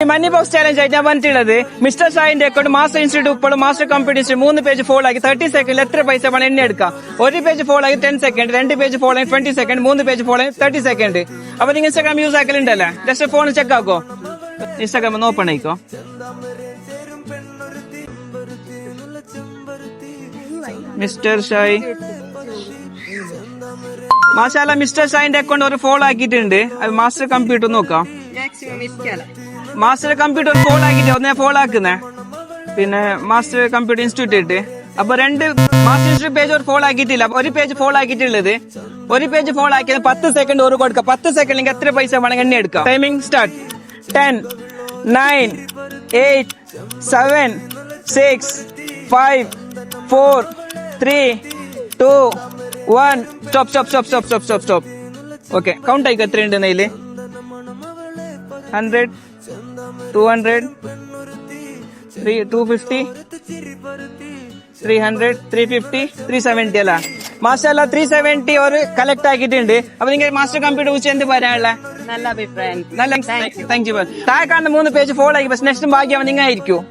മണി box challenge ആയിട്ട് ഞാൻ പറഞ്ഞിട്ടുള്ളത് മിസ്റ്റർ ഷാഹിന്റെ അക്കൗണ്ട് മാസ്റ്റർ ഇൻസ്റ്റിറ്റ്യൂട്ട് ഉൾപ്പെടെ മാസ്റ്റർ കമ്പ്യൂട്ടർ 3 പേജ് ഫോളോ ആക്കി 30 സെക്കൻഡിൽ എത്ര പൈസ വേണം എണ്ണി എടുക്കാം. ഒരു പേജ് ഫോളോ ആക്കി 10 സെക്കൻഡ്, 2 പേജ് ഫോളോ ആക്കി 20 സെക്കൻഡ്, 3 പേജ് ഫോളോ ആക്കി 30 സെക്കൻഡ്. അപ്പൊ നിങ്ങൾ ഇൻസ്റ്റാഗ്രാം യൂസ് ആക്കലുണ്ടല്ലേ? ജസ്റ്റ് ഫോൺ ചെക്ക് ആക്കോ, ഇൻസ്റ്റാഗ്രാം ഒന്ന് ഓപ്പൺ ആയിക്കോ. മിസ്റ്റർ ഷായി മാഷാല്ല, മിസ്റ്റർ ഷാഹിന്റെ അക്കൗണ്ട് ഒരു ഫോളോ ആക്കിയിട്ടുണ്ട്. അത് മാസ്റ്റർ കമ്പ്യൂട്ടർ നോക്കാം. മാസ്റ്റർ കമ്പ്യൂട്ടർ ഫോളോ ആക്കിട്ട് ഒന്ന് ഫോളോ ആക്കുന്നേ. പിന്നെ മാസ്റ്റർ കമ്പ്യൂട്ടർ ഇൻസ്റ്റിറ്റ്യൂട്ട് അപ്പൊ 2 മാസ്റ്റർ ഇൻസ്റ്റിറ്റ്യൂട്ട് പേജ് ഒരു ഫോളോ ആക്കിയിട്ടില്ല. ഒരു പേജ് ഫോളോ ആക്കിയിട്ടുള്ളത്, ഒരു പേജ് ഫോളോ ആക്കിയത് 10 സെക്കൻഡ് ഒരു കൊടുക്കുക. 10 സെക്കൻഡിൽ എത്ര പൈസ വേണമെങ്കിൽ എണ്ണി എടുക്കാം. Timing start. 10, 9, 8, 7, 6, 5, 4, 3, 2, 1. Stop. Okay, count ആയിക്കോ. എത്രയുണ്ട് നെയില്? 100, 200, 250, 300, 350, 370 അല്ല മാഷാല്ല. 370 ഒരു കളക്ട് ആക്കിയിട്ടുണ്ട്. അപ്പൊ നിങ്ങൾ മാസ്റ്റർ കമ്പ്യൂട്ടർ കുറിച്ച് എന്ത് പറയാനുള്ള? നല്ല അഭിപ്രായം. നല്ല താങ്ക് യു. താഴെ കാണുന്ന 3 പേജ് ഫോളോ ആക്കി. പക്ഷെ നെക്സ്റ്റ് ഭാഗ്യം നിങ്ങൾ ആയിരിക്കും.